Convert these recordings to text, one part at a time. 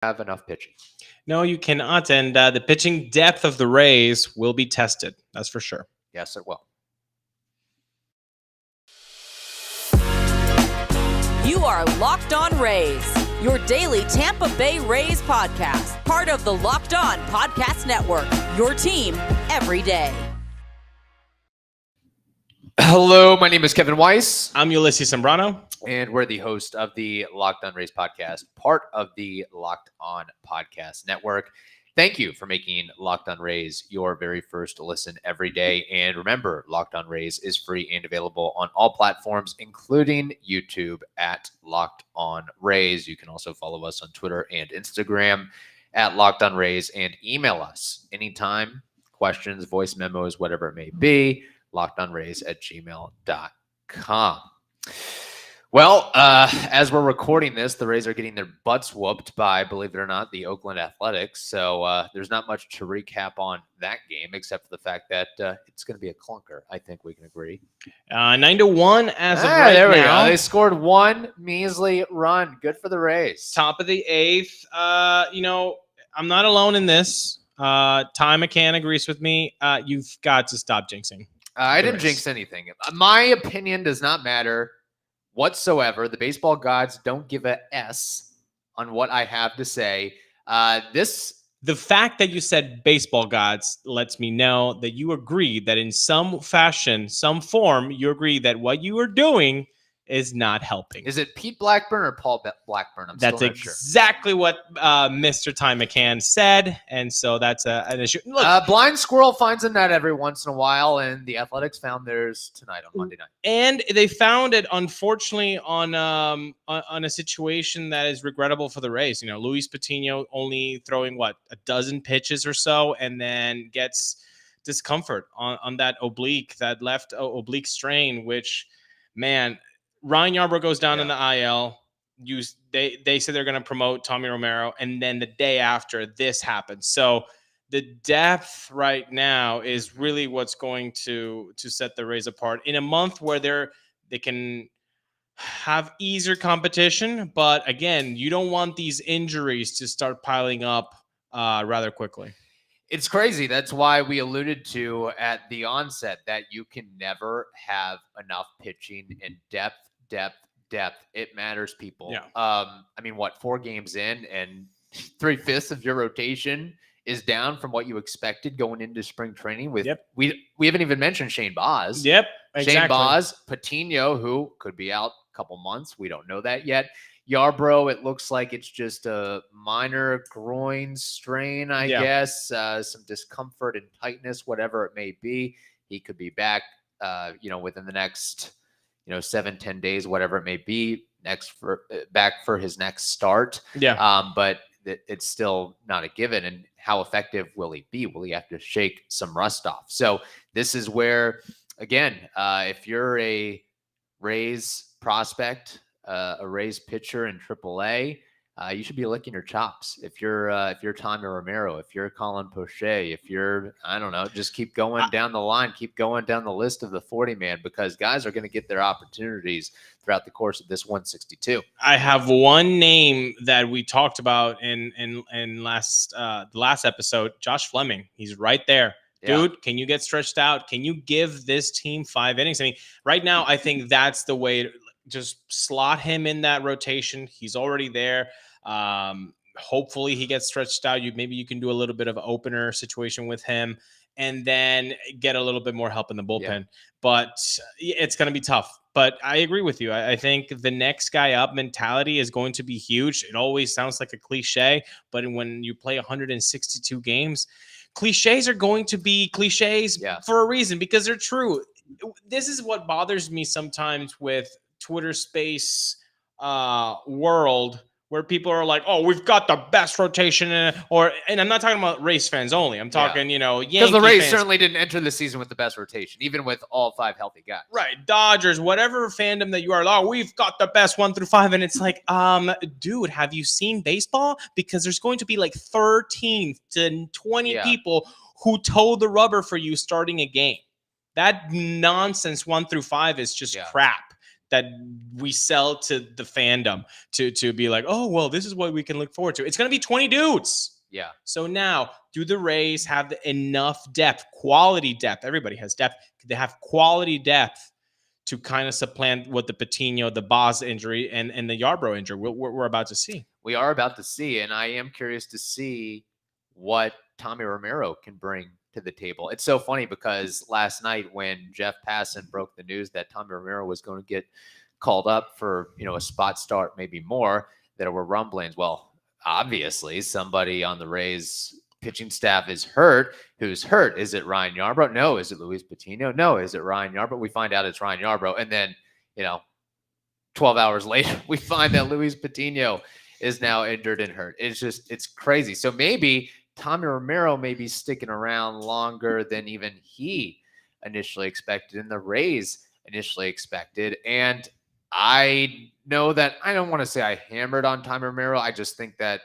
have enough pitching. No, you cannot. And the pitching depth of the Rays will be tested. That's for sure. Yes, it will. You are Locked On Rays, your daily Tampa Bay Rays podcast, part of the Locked On Podcast Network, your team every day. Hello, my name is Kevin Weiss. I'm Ulises Sambrano. And we're the host of the Locked On Rays podcast, part of the Locked On Podcast Network. Thank you for making Locked On Rays your very first listen every day. And remember, Locked On Rays is free and available on all platforms, including YouTube at Locked On Rays. You can also follow us on Twitter and Instagram at Locked On Rays and email us anytime, questions, voice memos, whatever it may be, lockedonrays@gmail.com. Well, as we're recording this, the Rays are getting their butts whooped by, believe it or not, the Oakland Athletics. So there's not much to recap on that game, except for the fact that it's going to be a clunker. I think we can agree. 9-1 as of right there now. We go. They scored one measly run. Good for the Rays. Top of the eighth. I'm not alone in this. Ty McCann agrees with me. You've got to stop jinxing. I didn't jinx anything. My opinion does not matter whatsoever. The baseball gods don't give a S on what I have to say. The fact that you said baseball gods lets me know that you agree that in some fashion, some form, you agree that what you are doing is not helping. Is it Pete Blackburn or Paul Blackburn? That's exactly what Mr. Ty McCann said, and so that's an issue. Look, blind squirrel finds a nut every once in a while, and the Athletics found theirs tonight on Monday night. And they found it, unfortunately, on a situation that is regrettable for the Rays. Luis Patiño only throwing, a dozen pitches or so, and then gets discomfort on that oblique, that left oblique strain, which, man, Ryan Yarbrough goes down in the IL. They said they're going to promote Tommy Romero, and then the day after, this happens. So the depth right now is really what's going to set the Rays apart in a month where they can have easier competition. But again, you don't want these injuries to start piling up rather quickly. It's crazy. That's why we alluded to at the onset that you can never have enough pitching and depth. It matters, people. Yeah. 4 games in and 3/5 of your rotation is down from what you expected going into spring training. We haven't even mentioned Shane Baz. Yep, exactly. Shane Baz, Patiño, who could be out a couple months. We don't know that yet. Yarbrough, it looks like it's just a minor groin strain, I guess. Some discomfort and tightness, whatever it may be. He could be back, within the next 7-10 days, whatever it may be, back for his next start. But it's still not a given. And how effective will he be? Will he have to shake some rust off? So this is where, again, if you're a Rays prospect, a Rays pitcher in AAA, you should be licking your chops. If you're Tommy Romero, if you're Colin Poche, if you're, just keep going down the line, keep going down the list of the 40-man, because guys are going to get their opportunities throughout the course of this 162. I have one name that we talked about in the last episode, Josh Fleming. He's right there. Dude, can you get stretched out? Can you give this team 5 innings? Right now, I think that's the way to just slot him in that rotation. He's already there. Hopefully he gets stretched out. Maybe you can do a little bit of an opener situation with him and then get a little bit more help in the bullpen. But it's going to be tough. But I agree with you. I think the next guy up mentality is going to be huge. It always sounds like a cliche, but when you play 162 games, cliches are going to be cliches for a reason, because they're true. This is what bothers me sometimes with Twitter space world, where people are like, "Oh, we've got the best rotation," and I'm not talking about Rays fans only. I'm talking, Yankee because the Rays fans. Certainly didn't enter the season with the best rotation, even with all 5 healthy guys. Right, Dodgers, whatever fandom that you are, we've got the best 1 through 5, and it's like, dude, have you seen baseball? Because there's going to be like 13 to 20 people who toe the rubber for you starting a game. That nonsense 1 through 5 is just crap. that we sell to the fandom to be like, oh, well, this is what we can look forward to. It's going to be 20 dudes. Yeah. So now, do the Rays have enough depth, quality depth? Everybody has depth. They have quality depth to kind of supplant what the Patiño, the Baz injury, and the Yarbrough injury we're about to see. We are about to see, and I am curious to see what Tommy Romero can bring to the table. It's so funny because last night when Jeff Passan broke the news that Tommy Romero was going to get called up for, a spot start, maybe more, there were rumblings. Well, obviously somebody on the Rays pitching staff is hurt. Who's hurt? Is it Ryan Yarbrough? No. Is it Luis Patiño? No. Is it Ryan Yarbrough? We find out it's Ryan Yarbrough. And then, 12 hours later, we find that Luis Patiño is now injured and hurt. It's crazy. So maybe Tommy Romero may be sticking around longer than even he initially expected and the Rays initially expected. And I know that I don't want to say I hammered on Tommy Romero. I just think that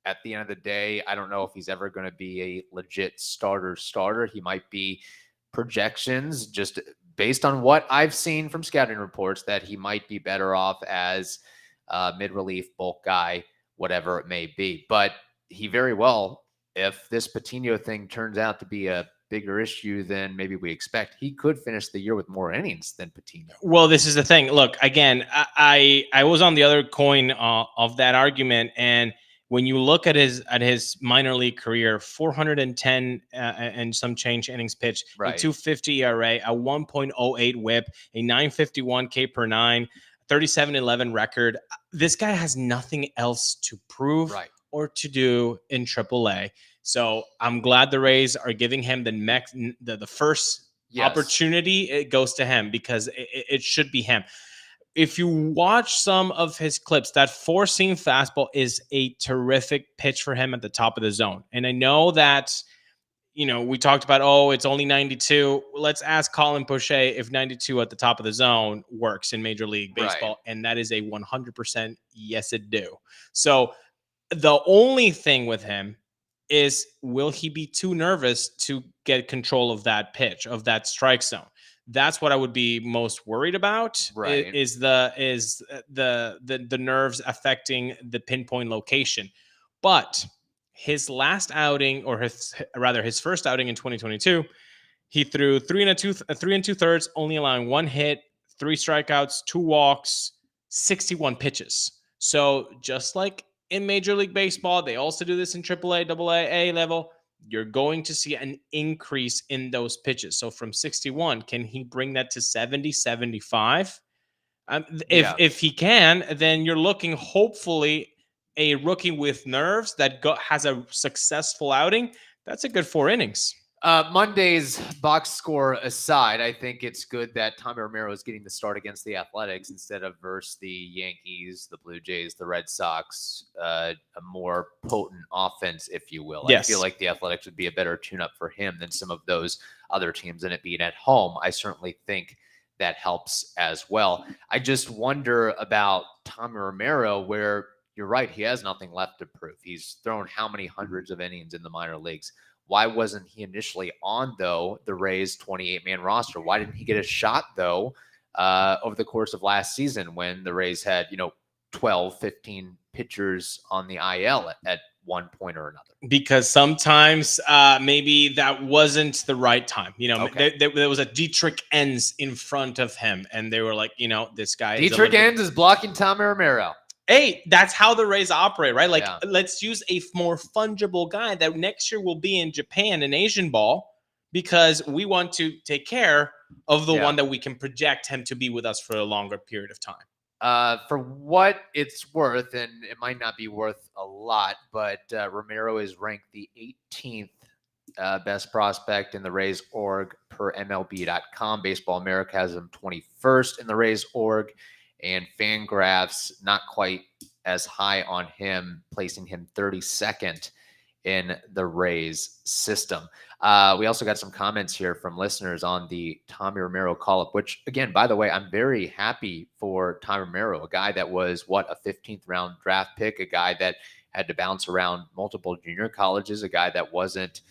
at the end of the day, I don't know if he's ever going to be a legit starter. He might be projections just based on what I've seen from scouting reports that he might be better off as mid-relief bulk guy, whatever it may be. But he very well, if this Patiño thing turns out to be a bigger issue than maybe we expect, he could finish the year with more innings than Patiño. Well, this is the thing. Look, again, I was on the other coin of that argument, and when you look at his minor league career, 410 and some change innings pitched, right, a 2.50 ERA, a 1.08 WHIP, a 951 K per nine, 37-11 record. This guy has nothing else to prove or to do in AAA. So I'm glad the Rays are giving him the first opportunity. It goes to him because it should be him. If you watch some of his clips, that four-seam fastball is a terrific pitch for him at the top of the zone. And I know that, we talked about, it's only 92. Let's ask Colin Poche if 92 at the top of the zone works in Major League Baseball. Right. And that is a 100% yes, it do. So the only thing with him is, will he be too nervous to get control of that pitch, of that strike zone? That's what I would be most worried about. Right. Is the nerves affecting the pinpoint location. But his last outing, or his first outing in 2022, he threw 3 2/3, only allowing 1 hit, 3 strikeouts, 2 walks, 61 pitches. So just like in Major League Baseball, they also do this in AAA, AA, A level. You're going to see an increase in those pitches. So from 61, can he bring that to 70, 75? If he can, then you're looking hopefully a rookie with nerves that has a successful outing. That's a good 4 innings. Monday's box score aside, I think it's good that Tommy Romero is getting the start against the Athletics instead of versus the Yankees, the Blue Jays, the Red Sox, a more potent offense, if you will. Yes. I feel like the Athletics would be a better tune-up for him than some of those other teams, and it being at home, I certainly think that helps as well. I just wonder about Tommy Romero, where you're right, he has nothing left to prove. He's thrown how many hundreds of innings in the minor leagues? Why wasn't he initially on, though, the Rays' 28-man roster? Why didn't he get a shot, though, over the course of last season when the Rays had, 12, 15 pitchers on the IL at one point or another? Because sometimes maybe that wasn't the right time. Okay. There was a Dietrich Enns in front of him, and they were like, this guy. Dietrich Enns is blocking Tommy Romero. Hey, that's how the Rays operate, right? Like, let's use a more fungible guy that next year will be in Japan in Asian ball, because we want to take care of the one that we can project him to be with us for a longer period of time. For what it's worth, and it might not be worth a lot, but Romero is ranked the 18th best prospect in the Rays org per MLB.com. Baseball America has him 21st in the Rays org, and Fangraphs not quite as high on him, placing him 32nd in the Rays system. We also got some comments here from listeners on the Tommy Romero call-up, which, again, by the way, I'm very happy for Tommy Romero, a guy that was, a 15th round draft pick, a guy that had to bounce around multiple junior colleges, a guy that wasn't,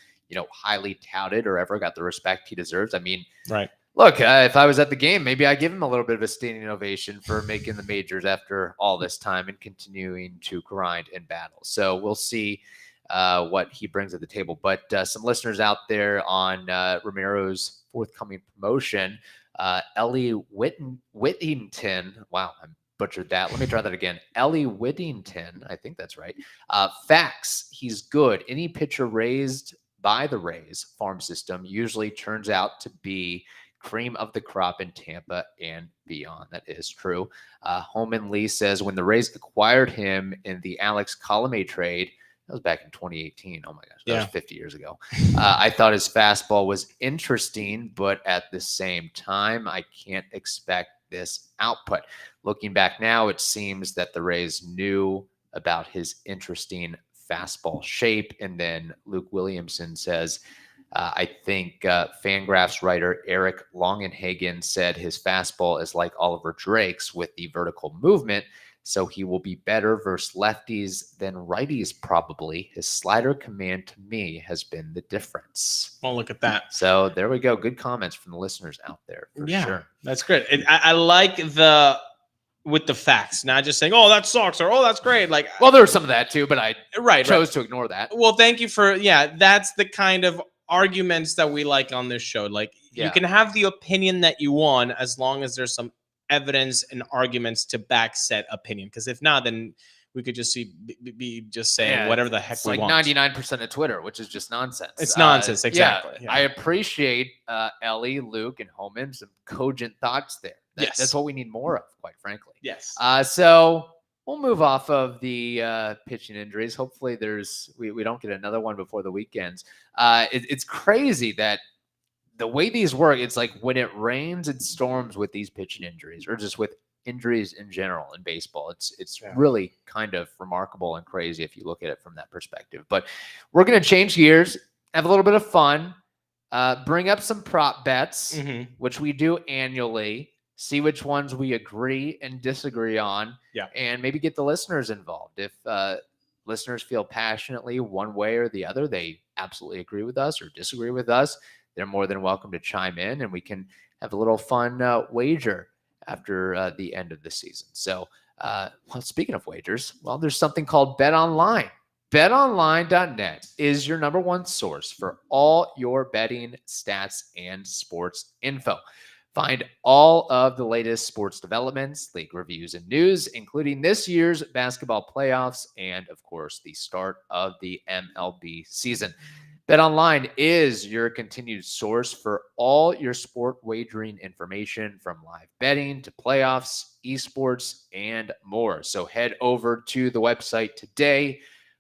highly touted or ever got the respect he deserves. I mean, right. Look, if I was at the game, maybe I'd give him a little bit of a standing ovation for making the majors after all this time and continuing to grind in battle. So we'll see what he brings at the table. But some listeners out there on Romero's forthcoming promotion, Ellie Whittington. Wow, I butchered that. Let me try that again. Ellie Whittington. I think that's right. Facts. He's good. Any pitcher raised by the Rays farm system usually turns out to be cream of the crop in Tampa and beyond. That is true. Holman Lee says when the Rays acquired him in the Alex Colomé trade, that was back in 2018. Oh my gosh, that was 50 years ago. I thought his fastball was interesting, but at the same time, I can't expect this output. Looking back now, it seems that the Rays knew about his interesting fastball shape. And then Luke Williamson says, I think Fangraphs writer Eric Longenhagen said his fastball is like Oliver Drake's with the vertical movement, so he will be better versus lefties than righties probably. His slider command to me has been the difference. Oh, look at that. So there we go. Good comments from the listeners out there for sure. That's good. I like with the facts, not just saying, oh, that sucks or oh, that's great. Like, well, there was some of that too, but I chose right. to ignore that. Well, thank you for, that's the kind of arguments that we like on this show. Like you can have the opinion that you want as long as there's some evidence and arguments to back said opinion. Because if not, then we could just be just saying whatever the heck we want. 99% of Twitter, which is just nonsense. It's nonsense, exactly. I appreciate Ellie, Luke, and Holman, some cogent thoughts there. That's what we need more of, quite frankly. Yes. So we'll move off of the pitching injuries. Hopefully we don't get another one before the weekends. It's crazy that the way these work, it's like when it rains and storms with these pitching injuries or just with injuries in general in baseball. It's really kind of remarkable and crazy if you look at it from that perspective. But we're going to change gears, have a little bit of fun, bring up some prop bets, which we do annually, see which ones we agree and disagree on, and maybe get the listeners involved. If listeners feel passionately one way or the other, they absolutely agree with us or disagree with us, they're more than welcome to chime in, and we can have a little fun wager after the end of the season. So, speaking of wagers, there's something called Bet Online. BetOnline.net is your number one source for all your betting stats and sports info. Find all of the latest sports developments, league reviews, and news, including this year's basketball playoffs and, of course, the start of the MLB season. BetOnline is your continued source for all your sport wagering information, from live betting to playoffs, esports, and more. So head over to the website today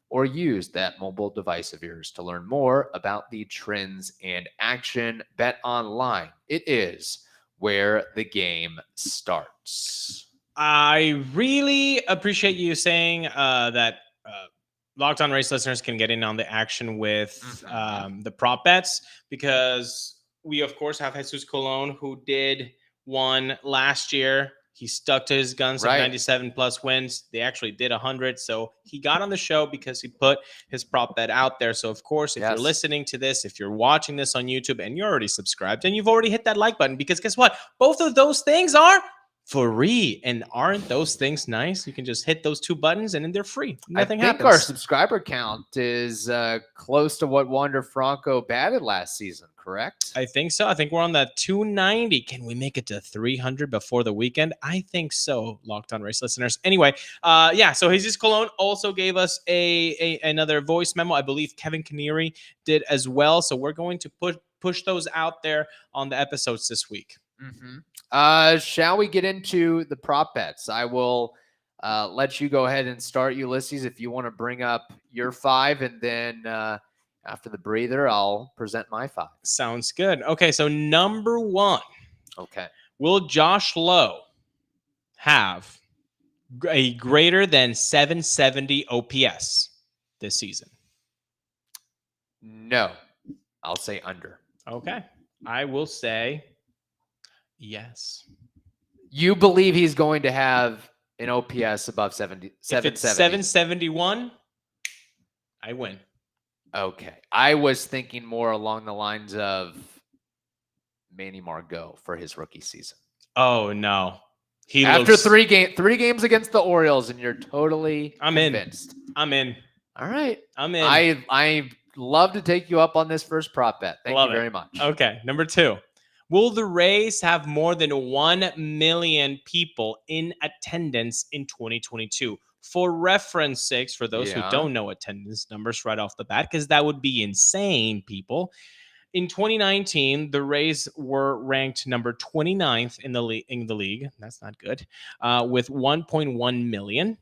or use that mobile device of yours to learn more about the trends and action. BetOnline, it is where the game starts. I really appreciate you saying that Locked On Race listeners can get in on the action with the prop bets, because we, of course, have Jesus Colon, who did one last year. He stuck to his guns of 97 plus wins. They actually did 100. So he got on the show because he put his prop bet out there. So, of course, if you're listening to this, if you're watching this on YouTube and you're already subscribed and you've already hit that like button, because guess what? Both of those things are free. And aren't those things nice? You can just hit those two buttons and then they're free. Nothing happens. I think our subscriber count is close to what Wander Franco batted last season, correct? I think so. I think we're on that 290. Can we make it to 300 before the weekend? I think so, Locked On Race listeners. Anyway, so Jesus Colon also gave us another voice memo. I believe Kevin Canary did as well. So we're going to push those out there on the episodes this week. Shall we get into the prop bets? I will let you go ahead and start, Ulises, if you want to bring up your 5, and then after the breather, I'll present my 5. Sounds good. Okay, so number 1. Okay. Will Josh Lowe have a greater than 770 OPS this season? No. I'll say under. Okay. I will say yes. You believe he's going to have an OPS above 770? If it's 771, I win. Okay. I was thinking more along the lines of Manny Margot for his rookie season? Oh no. After three games against the Orioles, and you're totally convinced. I'm in. All right. I'm in. I love to take you up on this first prop bet. Thank you very much. Okay. Number 2. Will the Rays have more than 1 million people in attendance in 2022? For reference sakes, for those who don't know attendance numbers right off the bat, because that would be insane, people. In 2019, the Rays were ranked number 29th in the league. That's not good. With 1.1 million.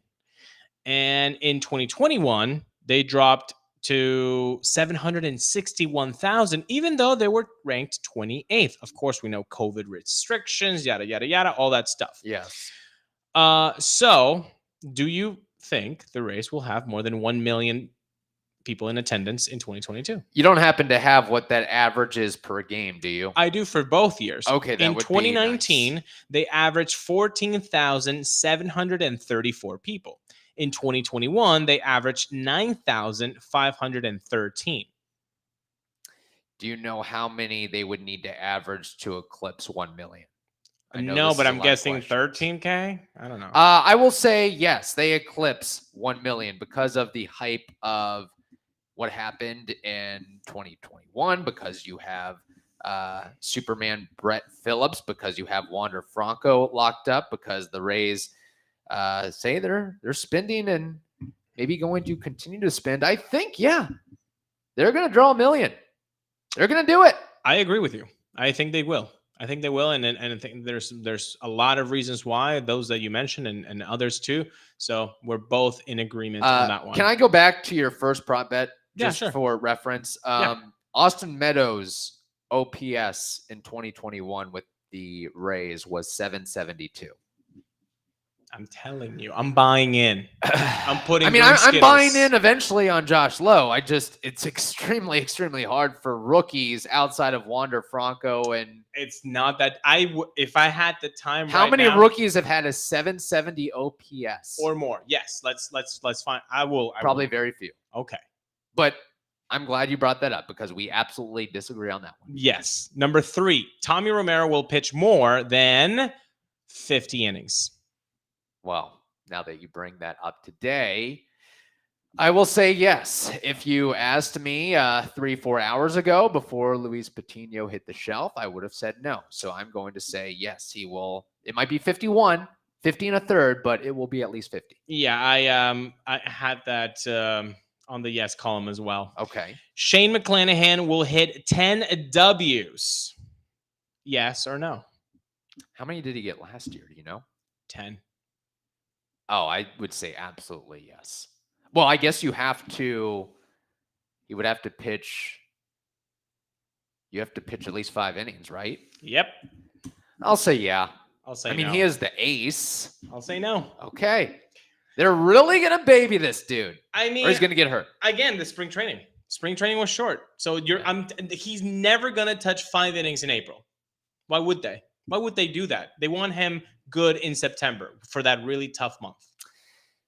And in 2021, they dropped to 761,000, even though they were ranked 28th. Of course, we know COVID restrictions, yada, yada, yada, all that stuff. Yes. So do you think the Rays will have more than 1 million people in attendance in 2022? You don't happen to have what that average is per game, do you? I do for both years. Okay, that in would 2019, be nice. They averaged 14,734 people. In 2021, they averaged 9,513. Do you know how many they would need to average to eclipse 1 million? No, but I'm guessing 13K. I don't know. I will say yes, they eclipse 1 million because of the hype of what happened in 2021, because you have Superman Brett Phillips, because you have Wander Franco locked up, because the Rays say they're spending and maybe going to continue to spend. I think, they're going to draw 1 million. They're going to do it. I agree with you. I think they will. And I think there's a lot of reasons why, those that you mentioned and others too. So we're both in agreement on that one. Can I go back to your first prop bet? Yeah, sure. For reference, Austin Meadows' OPS in 2021 with the Rays was 772. I'm telling you, I'm buying in. I'm putting. I'm buying in eventually on Josh Lowe. It's extremely, extremely hard for rookies outside of Wander Franco, and it's not that if I had the time. How many rookies have had a 770 OPS or more? Yes, let's find. I will. Probably very few. Okay, but I'm glad you brought that up because we absolutely disagree on that one. Yes. Number 3, Tommy Romero will pitch more than 50 innings. Well, now that you bring that up today, I will say yes. If you asked me 3-4 hours ago before Luis Patiño hit the shelf, I would have said no. So I'm going to say yes, he will. It might be 51, 50 and a third, but it will be at least 50. Yeah, I had that on the yes column as well. Okay. Shane McClanahan will hit 10 Ws. Yes or no? How many did he get last year? Do you know? 10. Oh, I would say absolutely yes. Well, I guess he would have to pitch. You have to pitch at least 5 innings, right? Yep. I'll say yeah. I mean, he is the ace. I'll say no. Okay. They're really going to baby this dude. I mean, or he's going to get hurt. Again, the spring training. Spring training was short. So he's never going to touch 5 innings in April. Why would they? Why would they do that? They want him good in September for that really tough month.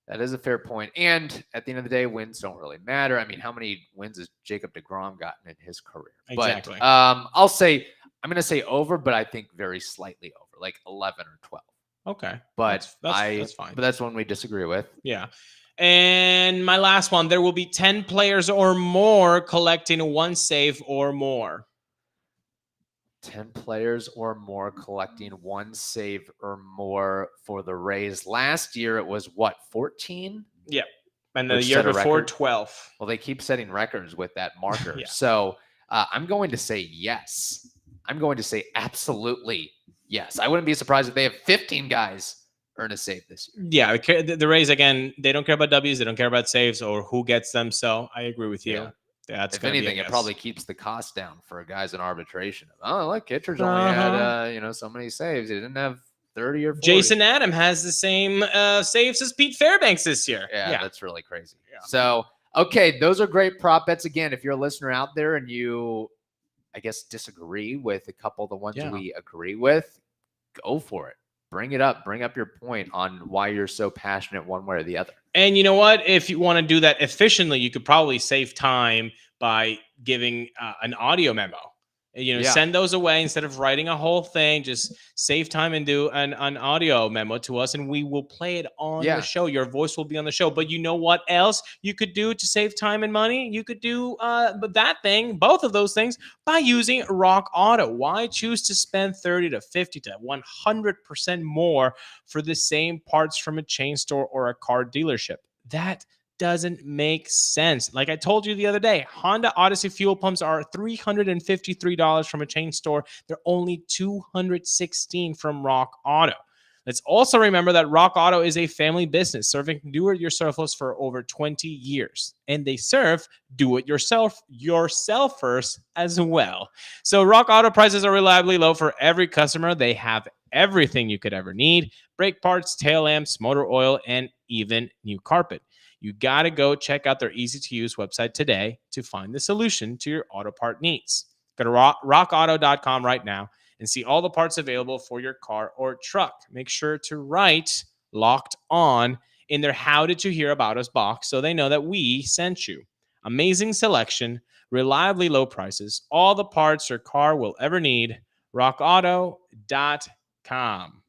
That is a fair point. And at the end of the day, wins don't really matter. I mean, how many wins has Jacob deGrom gotten in his career? Exactly. But I'm going to say over, but I think very slightly over, like 11 or 12. Okay. But that's fine. But that's one we disagree with. Yeah. And my last one, there will be 10 players or more collecting 1 save or more. 10 players or more collecting 1 save or more for the Rays. Last year, it was what, 14? Yeah. And the year before, 12. Well, they keep setting records with that marker. Yeah. So I'm going to say yes. I'm going to say absolutely yes. I wouldn't be surprised if they have 15 guys earn a save this year. Yeah. The Rays, again, they don't care about Ws. They don't care about saves or who gets them. So I agree with you. Yeah. That's if anything, it probably keeps the cost down for guys in arbitration. Oh, look, Kitcher's only had so many saves. He didn't have 30 or 40. Jason Adam has the same saves as Pete Fairbanks this year. Yeah, that's really crazy. Yeah. So, okay, those are great prop bets. Again, if you're a listener out there and you, I guess, disagree with a couple of the ones we agree with, go for it. Bring it up. Bring up your point on why you're so passionate one way or the other. And you know what? If you want to do that efficiently, you could probably save time by giving an audio memo. Send those away instead of writing a whole thing. Just save time and do an audio memo to us, and we will play it on the show. Your voice will be on the show. But you know what else you could do to save time and money? You could do both of those things, by using Rock Auto. Why choose to spend 30 to 50 to 100% more for the same parts from a chain store or a car dealership? That doesn't make sense. Like I told you the other day, Honda Odyssey fuel pumps are $353 from a chain store. They're only $216 from Rock Auto. Let's also remember that Rock Auto is a family business serving do-it-yourselfers for over 20 years. And they serve do-it-yourselfers as well. So Rock Auto prices are reliably low for every customer. They have everything you could ever need: brake parts, tail lamps, motor oil, and even new carpet. You got to go check out their easy-to-use website today to find the solution to your auto part needs. Go to rockauto.com right now and see all the parts available for your car or truck. Make sure to write Locked On in their How Did You Hear About Us box so they know that we sent you. Amazing selection, reliably low prices, all the parts your car will ever need. rockauto.com.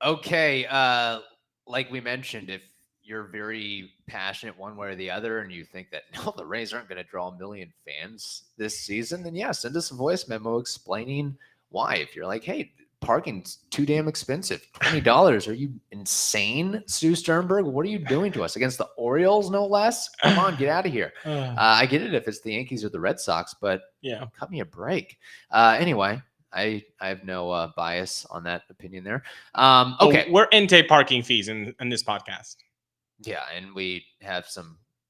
Okay, like we mentioned, if you're very passionate one way or the other and you think that the Rays aren't going to draw 1 million fans this season, then send us a voice memo explaining why. If you're like, hey, parking's too damn expensive, $20, are you insane, Stu Sternberg? What are you doing to us against the Orioles, no less? Come on, get out of here. I get it if it's the Yankees or the Red Sox, but cut me a break. Anyway, I have no bias on that opinion there. Okay, we're into parking fees in this podcast. Yeah, and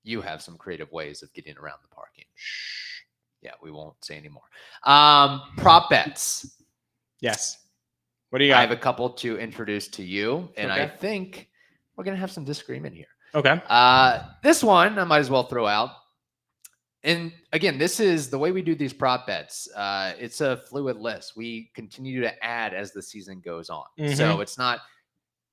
you have some creative ways of getting around the parking. Yeah, we won't say anymore. Prop bets. Yes. What do you got? I have a couple to introduce to you, and I think we're going to have some disagreement here. Okay. This one I might as well throw out. And again, this is the way we do these prop bets. It's a fluid list. We continue to add as the season goes on. Mm-hmm. So it's not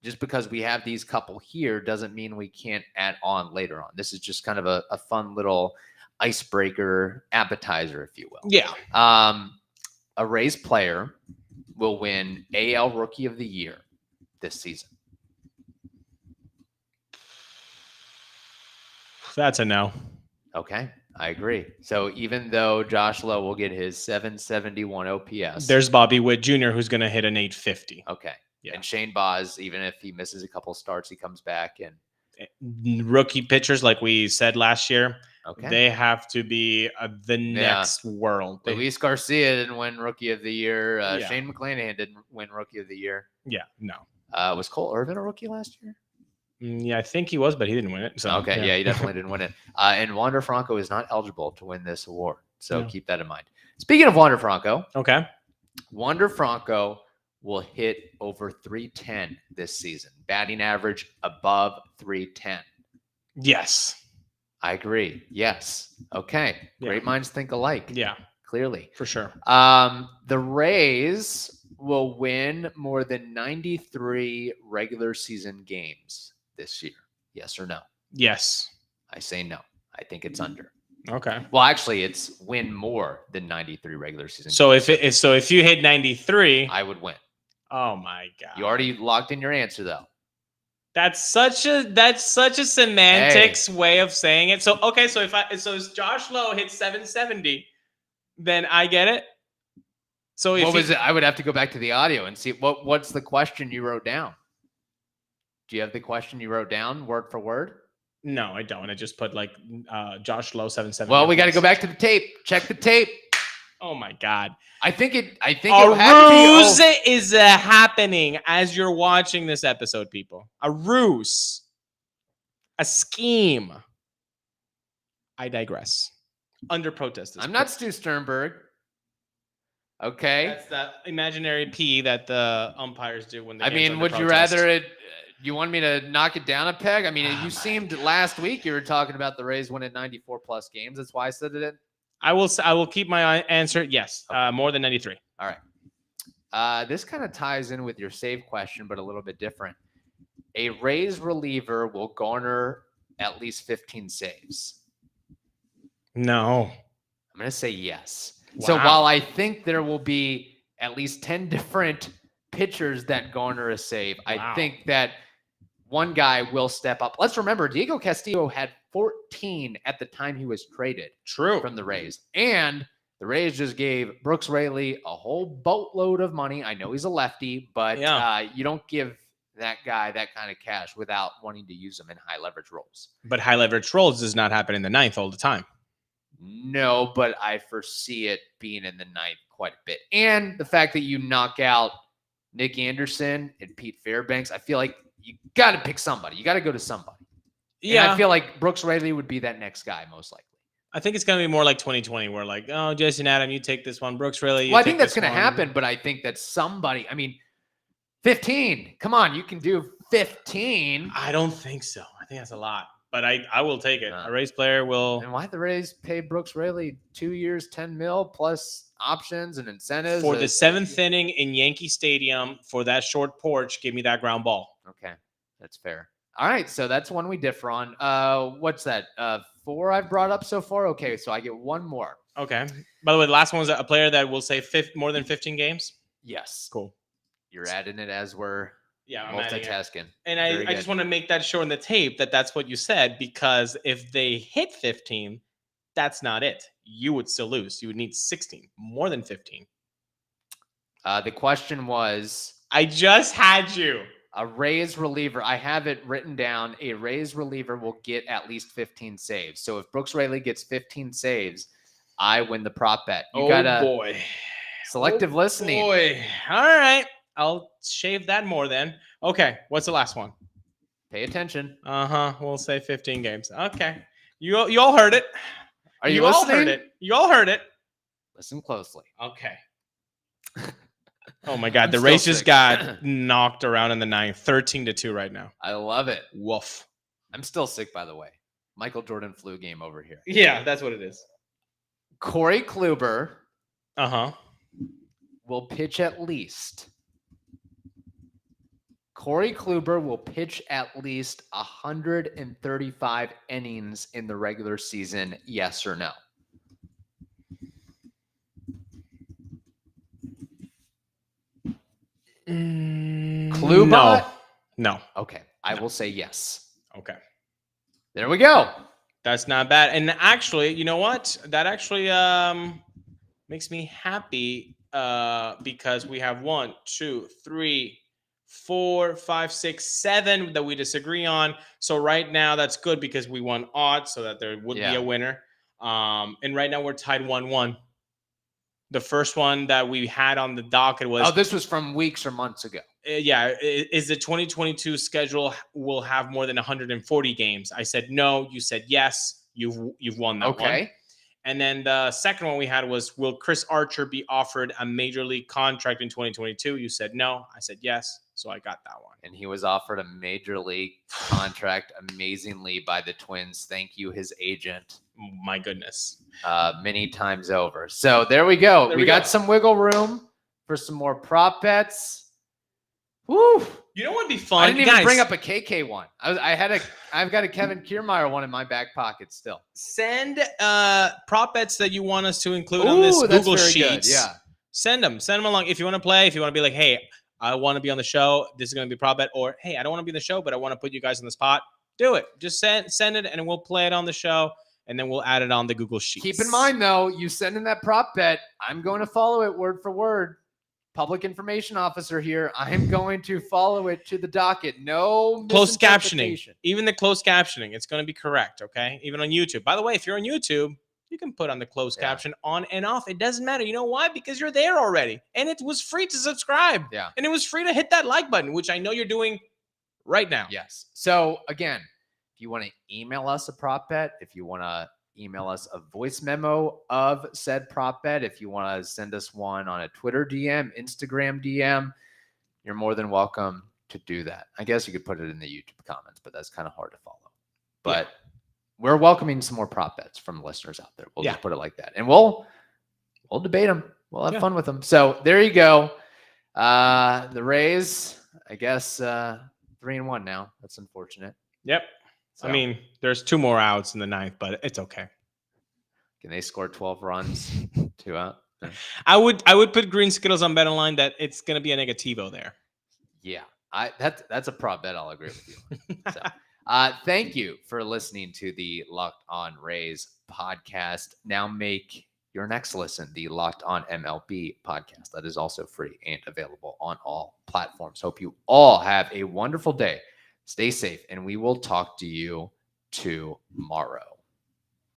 just because we have these couple here doesn't mean we can't add on later on. This is just kind of a fun little icebreaker appetizer, if you will. Yeah. A Rays player will win AL Rookie of the Year this season. That's a no. Okay, I agree. So even though Josh Lowe will get his 771 OPS, there's Bobby Witt Jr. who's going to hit an 850. Okay. Yeah. And Shane Baz, even if he misses a couple starts, he comes back. And rookie pitchers, like we said last year, they have to be the next world. Luis Garcia didn't win Rookie of the Year. Shane McClanahan didn't win Rookie of the Year. Yeah, no. Was Cole Irvin a rookie last year? Yeah, I think he was, but he didn't win it. So he definitely didn't win it. And Wander Franco is not eligible to win this award. So keep that in mind. Speaking of Wander Franco. Okay. Wander Franco will hit over 310 this season. Batting average above 310. Yes. I agree. Yes. Okay. Great minds think alike. Yeah. Clearly. For sure. The Rays will win more than 93 regular season games this year. Yes or no? Yes. I say no. I think it's under. Okay. Well, actually, it's win more than 93 regular season games. If you hit 93, I would win. Oh my God. You already locked in your answer though. That's such a semantics way of saying it. So if Josh Lowe hits 770, then I get it. So what was it? I would have to go back to the audio and see what's the question you wrote down. Do you have the question you wrote down word for word? No, I don't. I just put Josh Lowe 770. Well, we got to go back to the tape. Check the tape. Oh my God. I think a ruse is happening as you're watching this episode, people. A ruse. A scheme. I digress. Under protest. I'm not Stu Sternberg. Okay. That's that imaginary P that the umpires do when they would you rather you want me to knock it down a peg? I mean, you seemed last week you were talking about the Rays winning 94 plus games. That's why I said it. I will keep my answer. Yes. Okay. More than 93. All right. This kind of ties in with your save question, but a little bit different. A Rays reliever will garner at least 15 saves. No. I'm going to say yes. So while I think there will be at least 10 different pitchers that garner a save, I think that one guy will step up. Let's remember, Diego Castillo had 14 at the time he was traded from the Rays. And the Rays just gave Brooks Raley a whole boatload of money. I know he's a lefty, but you don't give that guy that kind of cash without wanting to use him in high leverage roles. But high leverage roles does not happen in the ninth all the time. No, but I foresee it being in the ninth quite a bit. And the fact that you knock out Nick Anderson and Pete Fairbanks, I feel like you got to pick somebody. You got to go to somebody. Yeah. And I feel like Brooks Raley would be that next guy, most likely. I think it's going to be more like 2020 where like, oh, Jason Adam, you take this one. Brooks Raley. Well, I think that's going to happen, but I think that somebody, 15. Come on, you can do 15. I don't think so. I think that's a lot, but I will take it. A Rays player will. And why the Rays pay Brooks Raley 2 years, $10 million plus options and incentives for the seventh inning in Yankee Stadium for that short porch? Give me that ground ball. Okay, that's fair. All right, so that's one we differ on. What's that? 4 I've brought up so far. Okay, so I get one more. Okay. By the way, the last one was a player that will say more than 15 games. Yes. Cool. You're adding it as we're I'm multitasking. And I just want to make that sure in the tape that's what you said, because if they hit 15, that's not it. You would still lose. You would need 16, more than 15. The question was... I just had you. A Rays reliever. I have it written down. A Rays reliever will get at least 15 saves. So if Brooks Raley gets 15 saves, I win the prop bet. You gotta boy. Selective listening. Boy. All right. I'll shave that more then. Okay. What's the last one? Pay attention. We'll say 15 games. Okay. You all heard it. Are you listening? All heard it. You all heard it. Listen closely. Okay. Oh my God. The Rays just got knocked around in the ninth, 13-2 right now. I love it. Woof. I'm still sick, by the way. Michael Jordan flu game over here. Yeah, that's what it is. Corey Kluber will pitch at least. Corey Kluber will pitch at least 135 innings in the regular season, yes or no? Kluber? No. Okay, I will say yes. Okay. There we go. That's not bad. And actually, you know what? That actually makes me happy because we have 1, 2, 3, 4, 5, 6, 7 that we disagree on. So right now that's good because we won odds so that there would be a winner. And right now we're tied 1-1. The first one that we had on the docket was... Oh, this was from weeks or months ago. Is the 2022 schedule will have more than 140 games? I said no. You said yes. You've won that one. And then the second one we had was, will Chris Archer be offered a major league contract in 2022? You said no. I said yes. So I got that one. And he was offered a major league contract amazingly by the Twins. Thank you, his agent. My goodness. Many times over. So there we go. We got some wiggle room for some more prop bets. Woo! You know what would be fun? I didn't even bring up a KK one. I've got a Kevin Kiermaier one in my back pocket still. Send prop bets that you want us to include on this Google Sheets. Yeah. Send them along. If you want to play, if you want to be like, hey, I want to be on the show. This is going to be a prop bet. Or, hey, I don't want to be on the show, but I want to put you guys on the spot. Do it. Just send it, and we'll play it on the show, and then we'll add it on the Google Sheets. Keep in mind, though, you send in that prop bet, I'm going to follow it word for word. Public information officer here. I'm going to follow it to the docket. No closed captioning. Even the closed captioning, it's going to be correct, okay? Even on YouTube. By the way, if you're on YouTube, you can put on the closed caption on and off. It doesn't matter. You know why? Because you're there already. And it was free to subscribe. Yeah. And it was free to hit that like button, which I know you're doing right now. Yes. So, again, if you want to email us a prop bet, if you want to email us a voice memo of said prop bet, if you want to send us one on a Twitter DM, Instagram DM, you're more than welcome to do that. I guess you could put it in the YouTube comments, but that's kind of hard to follow. But we're welcoming some more prop bets from listeners out there. We'll just put it like that. And we'll debate them. We'll have fun with them. So there you go. The Rays, I guess 3-1 now. That's unfortunate. Yep. So, I mean, there's 2 more outs in the ninth, but it's okay. Can they score 12 runs 2 out. Yeah. I would put green Skittles on BetOnline that it's going to be a negativo there. Yeah, that's a prop bet. I'll agree with you. So, thank you for listening to the Locked On Rays podcast. Now make your next listen the Locked On MLB podcast. That is also free and available on all platforms. Hope you all have a wonderful day. Stay safe, and we will talk to you tomorrow.